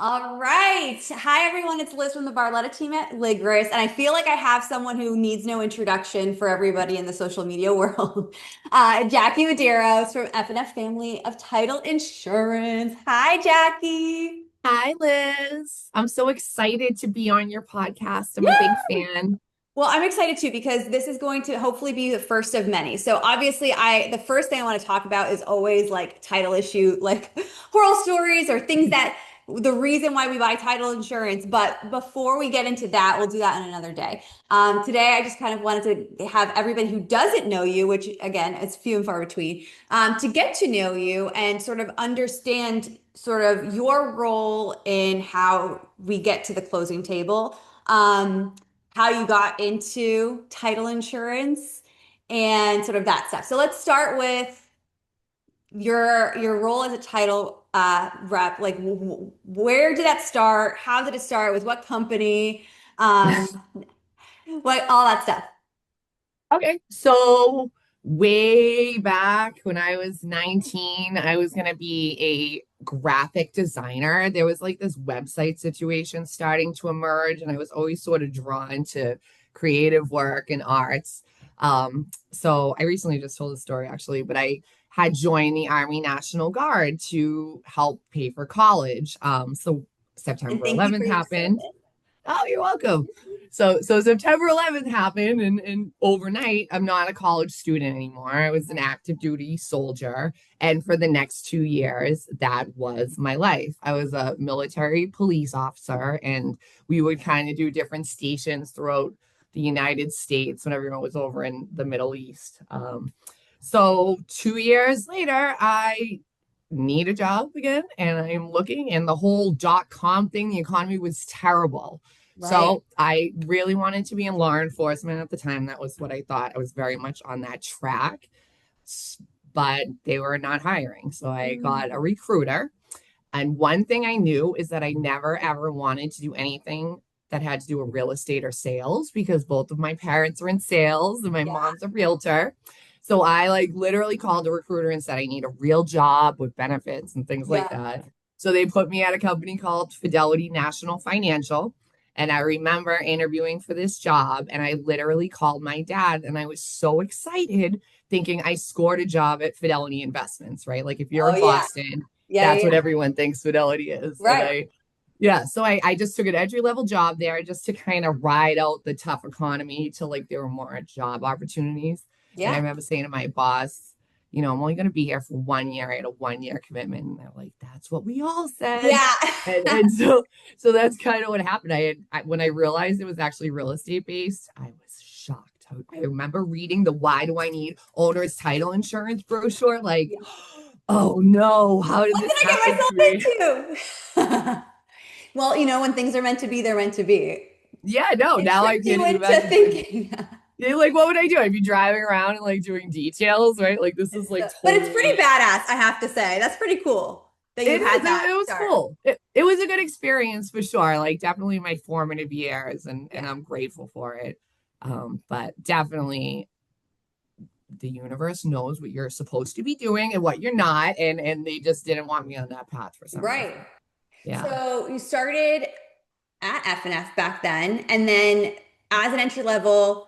All right. Hi, everyone. It's Liz from the Barletta team at Ligris. And I feel like I have someone who needs no introduction for everybody in the social media world. Jackie Medeiros from F&F Family of Title Insurance. Hi, Jackie. Hi, Liz. I'm so excited to be on your podcast. I'm a big Yeah. fan. Well, I'm excited too because this is going to hopefully be the first of many. So obviously, the first thing I want to talk about is always like title issue, like horror stories or things that the reason why we buy title insurance. But before we get into that, we'll do that on another day. Today, I just kind of wanted to have everybody who doesn't know you, which again, is few and far between, to get to know you and sort of understand sort of your role in how we get to the closing table. How you got into title insurance and sort of that stuff. So let's start with your role as a title rep. Like, where did that start? How did it start? With what company? Um, what all that stuff. Okay. So, way back when I was 19, I was going to be a graphic designer. There was like this website situation starting to emerge, and I was always sort of drawn to creative work and arts. So, I recently just told a story actually, but I had joined the Army National Guard to help pay for college. So, And September thank you for 11th your happened. service. Oh, you're welcome. So September 11th happened, and overnight, I'm not a college student anymore. I was an active duty soldier. And for the next 2 years, that was my life. I was a military police officer, and we would kind of do different stations throughout the United States when everyone was over in the Middle East. So 2 years later, I need a job again, and I'm looking, and the whole .com thing, the economy was terrible. Right. So I really wanted to be in law enforcement at the time. That was what I thought. I was very much on that track, but they were not hiring. So I got a recruiter. And one thing I knew is that I never ever wanted to do anything that had to do with real estate or sales because both of my parents are in sales and my Yeah. mom's a realtor. So I like literally called a recruiter and said I need a real job with benefits and things like Yeah. that. So they put me at a company called Fidelity National Financial. And I remember interviewing for this job, and I literally called my dad, and I was so excited thinking I scored a job at Fidelity Investments, right? Like if you're Oh in yeah. Boston, Yeah. that's Yeah. what Yeah. everyone thinks Fidelity is. And Right. yeah, so I just took an entry level job there just to kind of ride out the tough economy till like there were more job opportunities. And I Yeah. remember saying to my boss, I'm only going to be here for 1 year. I had a 1 year commitment. And they're like, that's what we all said. Yeah. And so that's kind of what happened. When I realized it was actually real estate based, I was shocked. I remember reading the Why Do I Need Owner's Title Insurance brochure, like, Yeah. oh no, how did What this did I happen to me? get myself into? Well, when things are meant to be, they're meant to be. Yeah, no, It now I tricked can't you even into imagine. thinking. Yeah, like, what would I do? I'd be driving around and like doing details, right? Like, this is like But it's pretty totally. badass, I have to say. That's pretty cool that you It had is. that It was start. cool. It was a good experience for sure. Like, definitely my formative years, and Yeah. I'm grateful for it. But definitely the universe knows what you're supposed to be doing and what you're not, and they just didn't want me on that path for some Right. reason. Yeah. So you started at F&F back then, and then as an entry level,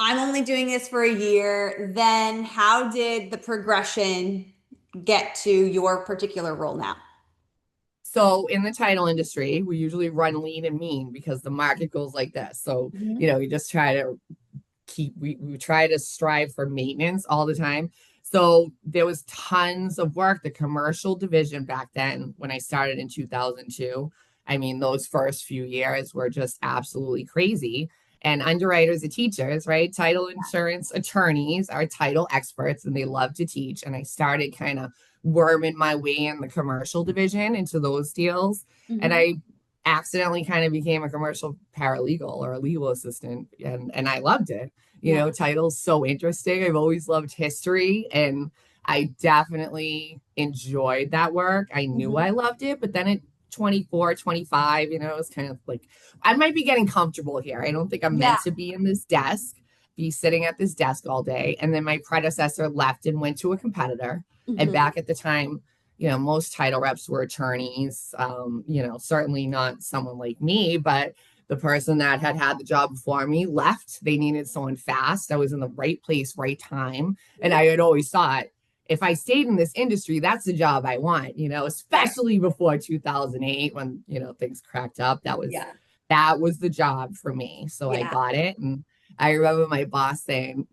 I'm only doing this for a year. Then how did the progression get to your particular role now? So in the title industry, we usually run lean and mean because the market goes like this. So, Mhm. you just try to we try to strive for maintenance all the time. So there was tons of work. The commercial division back then, when I started in 2002, I mean, those first few years were just absolutely crazy. And underwriters are teachers, right? Title insurance attorneys are title experts and they love to teach. And I started kind of worming my way in the commercial division into those deals. And Mhm. I accidentally kind of became a commercial paralegal or a legal assistant, and I loved it. Yeah. Title's so interesting. I've always loved history, and I definitely enjoyed that work. I knew Mhm. I loved it, but then at 24, 25, it was kind of like I might be getting comfortable here. I don't think I'm Yeah. meant to be in this desk, be sitting at this desk all day. And then my predecessor left and went to a competitor. And Mhm. back at the time, most title reps were attorneys. Certainly not someone like me, but the person that had had the job before me left. They needed someone fast. I was in the right place, right time. And I had always thought, if I stayed in this industry, that's the job I want, Right. especially before 2008 when, things cracked up. Yeah. That was the job for me. So I Yeah. got it. And I remember my boss saying,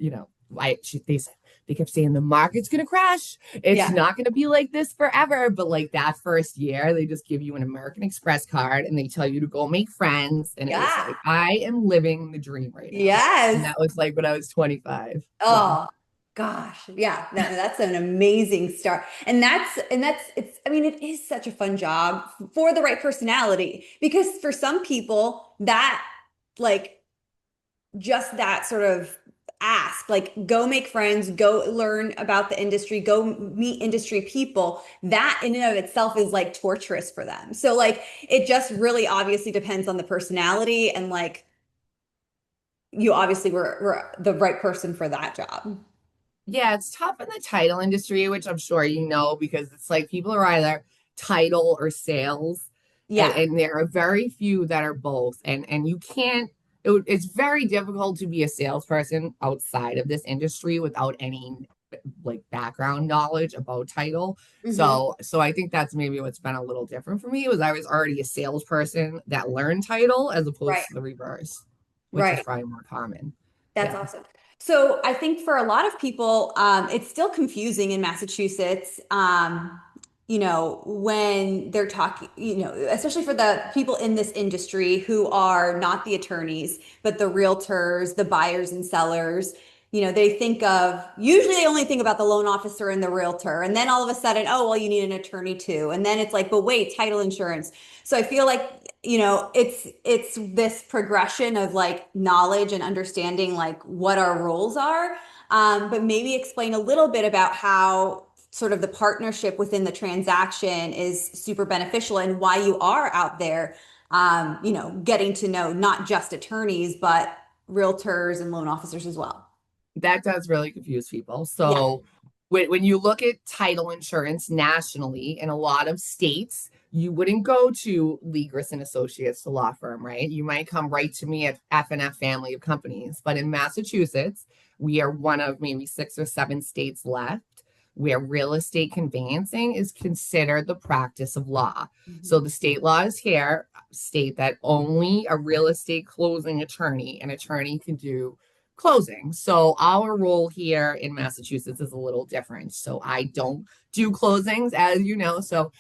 they kept saying the market's going to crash. It's Yeah. not going to be like this forever. But like that first year, they just give you an American Express card and they tell you to go make friends. And it was Yeah. like, I am living the dream right now. And Yes. that was like when I was 25. So, Oh gosh. Yeah. That's an amazing start. And that's it's I mean it is such a fun job for the right personality because for some people that like just that sort of ask, like go make friends, go learn about the industry, go meet industry people, that in and of itself is like torturous for them. So like it just really obviously depends on the personality and like you obviously were the right person for that job. yeah, it's tough in the title industry, which I'm sure because it's like people are either title or sales, and, Yeah, and there are very few that are both. And you can't, it's very difficult to be a salesperson outside of this industry without any like background knowledge about title. hmm. So I think that's maybe what's been a little different for me was I was already a salesperson that learned title as Right, opposed to the reverse, which is right. probably more common. That's Yeah. awesome. So I think for a lot of people, it's still confusing in Massachusetts. When they're talking, especially for the people in this industry who are not the attorneys, but the realtors, the buyers and sellers. They think of usually they only think about the loan officer and the realtor, and then all of a sudden, oh, well, you need an attorney too, and then it's like, but wait, title insurance. So I feel like it's this progression of like knowledge and understanding like what our roles are. But maybe explain a little bit about how sort of the partnership within the transaction is super beneficial and why you are out there, getting to know not just attorneys, but realtors and loan officers as well. That does really confuse people. Yeah. So when you look at title insurance nationally in a lot of states, you wouldn't go to Legris and Associates, the law firm, right? You might come right to me at F&F family of companies. But in Massachusetts, we are one of maybe 6 or 7 states left where real estate conveyancing is considered the practice of law. So Mhm. the state laws here state that only a real estate closing attorney, an attorney can do closing. So our role here in Massachusetts is a little different. So I don't do closings, as you know. So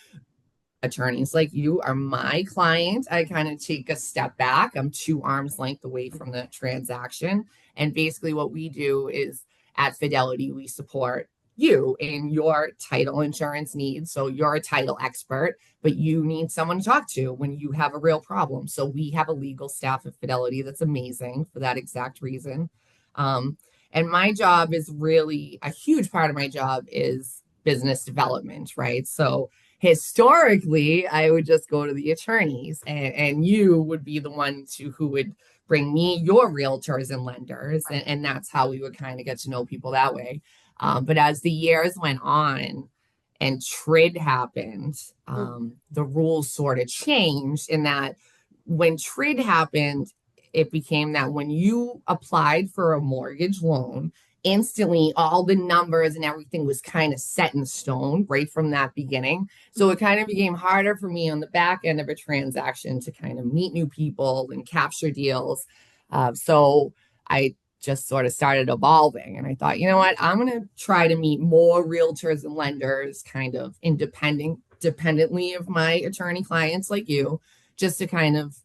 attorneys like you are my client. I kind of take a step back. I'm 2 arms length away from the transaction. And basically, what we do is at Fidelity, we support you in your title insurance needs. So you're a title expert, but you need someone to talk to when you have a real problem. So we have a legal staff at Fidelity that's amazing for that exact reason. Um, and my job is really a huge part of my job is business development, right? So historically I would just go to the attorneys and you would be the one who would bring me your realtors and lenders and that's how we would kind of get to know people that way. But as the years went on and TRID happened, the rules sort of changed in that when TRID happened, it became that when you applied for a mortgage loan, instantly all the numbers and everything was kind of set in stone right from that beginning. So it kind of became harder for me on the back end of a transaction to kind of meet new people and capture deals. So I just sort of started evolving and I thought, you know what, I'm going to try to meet more realtors and lenders kind of independently of my attorney clients like you, just to kind of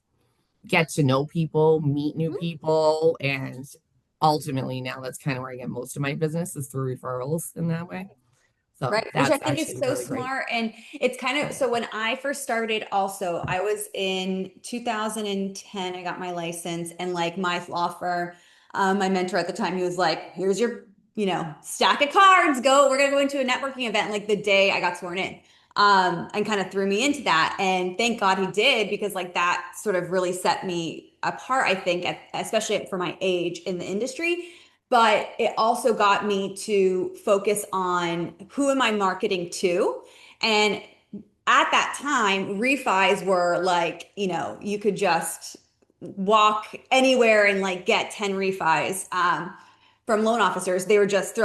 get to know people, meet new people, and ultimately now that's kind of where I get most of my business is through referrals in that way. So Right, which I that's think is actually so really great. smart. And it's kind of so when I first started, also, I was in 2010, I got my license, and like my law firm, my mentor at the time, he was like, here's your, stack of cards, go, we're gonna go into a networking event like the day I got sworn in. And kind of threw me into that. And thank God he did, because like that sort of really set me apart, I think, especially for my age in the industry, but it also got me to focus on who am I marketing to And at that time, refis were like, you could just walk anywhere and like get 10 refis from loan officers. They were just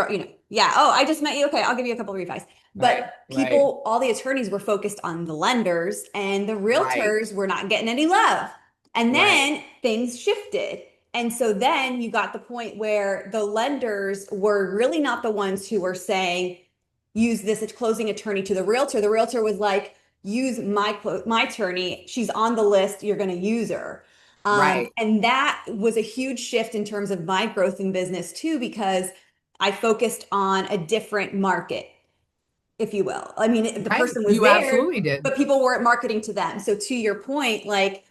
yeah, oh, I just met you. Okay, I'll give you a couple of refis. Right, But right, people, all the attorneys were focused on the lenders and the right, realtors were not getting any love. And right, then things shifted. And so then you got the point where the lenders were really not the ones who were saying, use this closing attorney to the realtor. The realtor was like, use my attorney. She's on the list. You're going to use her. right, And that was a huge shift in terms of my growth in business too, because I focused on a different market, if you will. I mean, the right. person was You there, absolutely did. but people weren't marketing to them. So to your point, like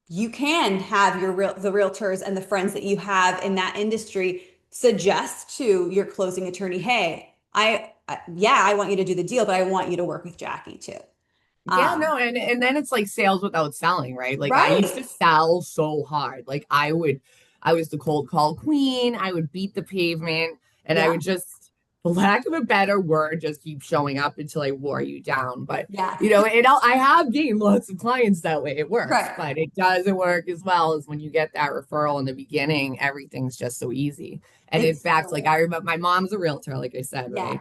you can have the realtors and the friends that you have in that industry suggest to your closing attorney, hey, yeah, I want you to do the deal, but I want you to work with Jackie too. Yeah, Um, no, and then it's like sales without selling, right? Like I used to right. sell so hard. I was the cold call queen. I would beat the pavement and I Yeah. would just, for lack of a better word, just keep showing up until I wore you down. But Yeah. I have gained lots of clients that way. It works, Right. but it doesn't work as well as when you get that referral in the beginning, everything's just so easy. And in It's fact, so like I remember my mom's a realtor, like I said, yeah. right?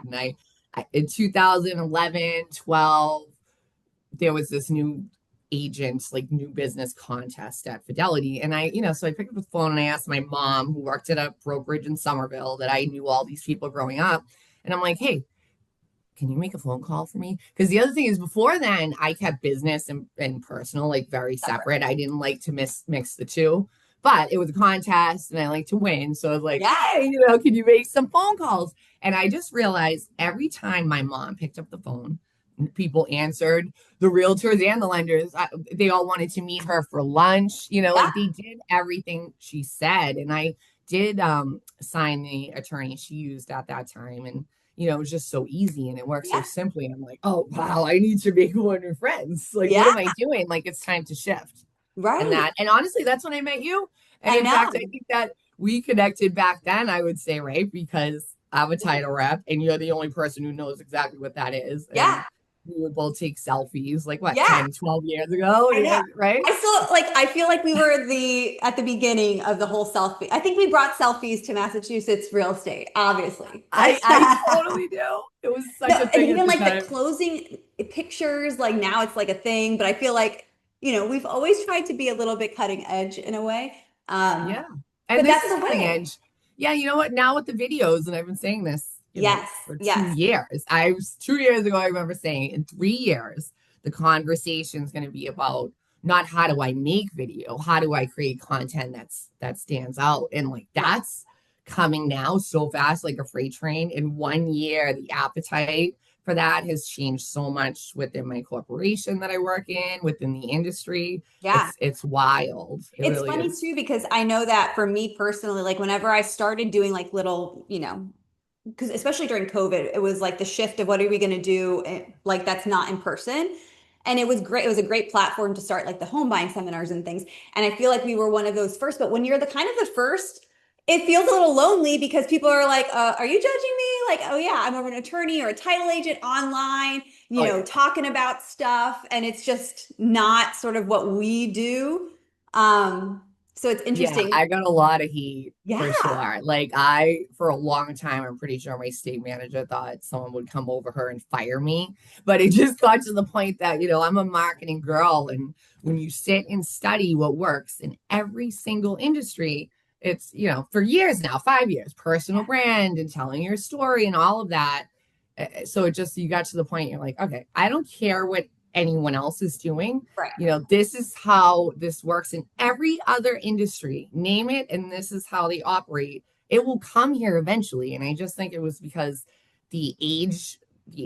And in 2011, 12, there was this new agent, like new business contest at Fidelity. And so I picked up the phone and I asked my mom, who worked at a brokerage in Somerville, that I knew all these people growing up. And I'm like, hey, can you make a phone call for me? Because the other thing is, before then, I kept business and personal like very Separate. separate. I didn't like to mix the two, but it was a contest and I like to win. So I was like, Yeah. hey, can you make some phone calls? And I just realized every time my mom picked up the phone, people answered, the realtors and the lenders, they all wanted to meet her for lunch. Yeah. Like they did everything she said. And I did sign the attorney she used at that time. And it was just so easy and it works so Yeah. simply. I'm like, oh wow, I need to make more new friends. Like, what Yeah. am I doing? Like, it's time to shift. Right. And honestly, that's when I met you. And I in fact, I know. think that we connected back then, I would say, right? Because I'm a Yeah. title rep and you're the only person who knows exactly what that is. Yeah. And we would both take selfies like what, Yeah. 10, 12 years ago, I know. right? I still like, I feel like we were at the beginning of the whole selfie. I think we brought selfies to Massachusetts real estate, obviously. Like, I totally do. It was no, such a and thing at even the like the time. closing pictures, like now it's like a thing, but I feel like, we've always tried to be a little bit cutting edge in a way. Um, Yeah. And but this that's is the cutting way. edge. Yeah, you know what? Now with the videos, and I've been saying this, Yes. for two Yes. years. I was 2 years ago, I remember saying in 3 years, the conversation is going to be about not how do I make video, how do I create content that stands out. And like Yeah. that's coming now so fast, like a freight train. In 1 year, the appetite for that has changed so much within my corporation that I work in, within the industry. Yeah. It's wild. It It's really funny is. too, because I know that for me personally, like whenever I started doing like little, because especially during COVID, it was like the shift of what are we going to do, like that's not in person. And it was great. It was a great platform to start like the home buying seminars and things. And I feel like we were one of those first. But when you're the kind of the first, it feels a little lonely because people are like, are you judging me? Like, oh yeah, I'm an attorney or a title agent online, Oh yeah. talking about stuff. And it's just not sort of what we do. So it's Yeah, interesting. I got a lot of heat for Yeah. sure. Like for a long time, I'm pretty sure my state manager thought someone would come over her and fire me. But it just got to the point that, I'm a marketing girl. And when you sit and study what works in every single industry, it's, for years now, 5 years, personal brand and telling your story and all of that. So you got to the point, you're like, okay, I don't care what anyone else is doing. Right. This is how this works in every other industry. Name it, and this is how they operate. It will come here eventually. And I just think it was because the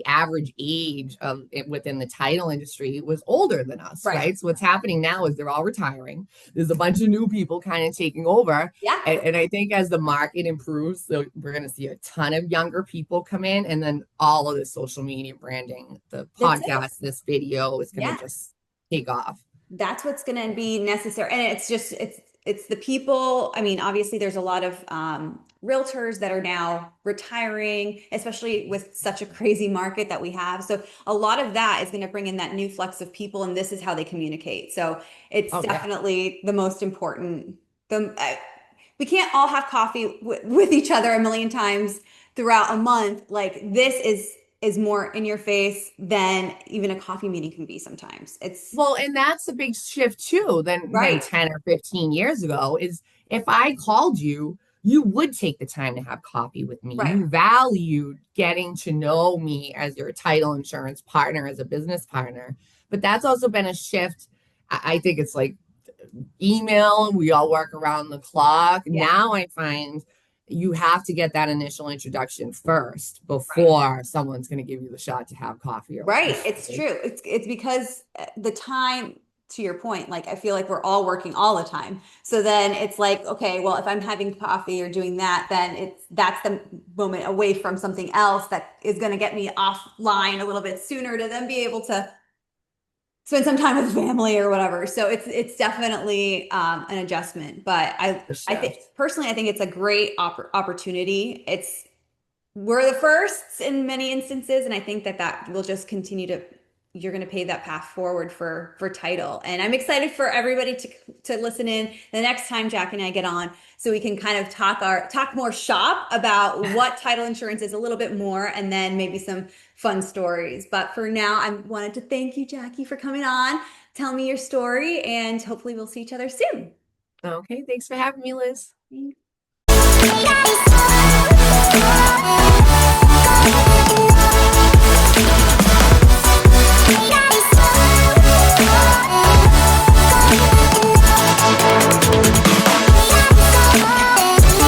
average age of it within the title industry was older than us, Right. right? So what's happening now is they're all retiring. There's a bunch of new people kind of taking over. Yeah. And I think as the market improves, so we're going to see a ton of younger people come in, and then all of the social media branding, the That's it. podcast, this video is going to Yeah. just take off. That's what's going to be necessary. And it's just, it's the people. I mean, obviously there's a lot of realtors that are now retiring, especially with such a crazy market that we have. So a lot of that is going to bring in that new flux of people, and this is how they communicate. So it's Oh yeah. definitely the most important. We can't all have coffee with each other a million times throughout a month. Like this is more in your face than even a coffee meeting can be sometimes. It's Well, and that's a big shift too than right, 10 or 15 years ago is if I called you, you would take the time to have coffee with me. right, You valued getting to know me as your title insurance partner, as a business partner. But that's also been a shift. I think it's like email, we all work around the clock. yeah. Now I find you have to get that initial introduction first Right. before someone's going to give you the shot to have coffee or Right. lunch. It's true. It's because the time, to your point, like I feel like we're all working all the time. So then it's like, okay, well, if I'm having coffee or doing that, then that's the moment away from something else that is going to get me offline a little bit sooner to then be able to spend some time with family or whatever. So it's definitely an adjustment. But The I think shift. personally, I think it's a great opportunity. It's we're the firsts in many instances, and I think that that will just continue to you're going to pave that path forward for title. And I'm excited for everybody to listen in the next time Jack and I get on, so we can kind of talk more shop about what title insurance is a little bit more, and then maybe some fun stories. But for now, I wanted to thank you, Jackie, for coming on. Tell me your story, and hopefully we'll see each other soon. Okay, thanks for having me, Liz.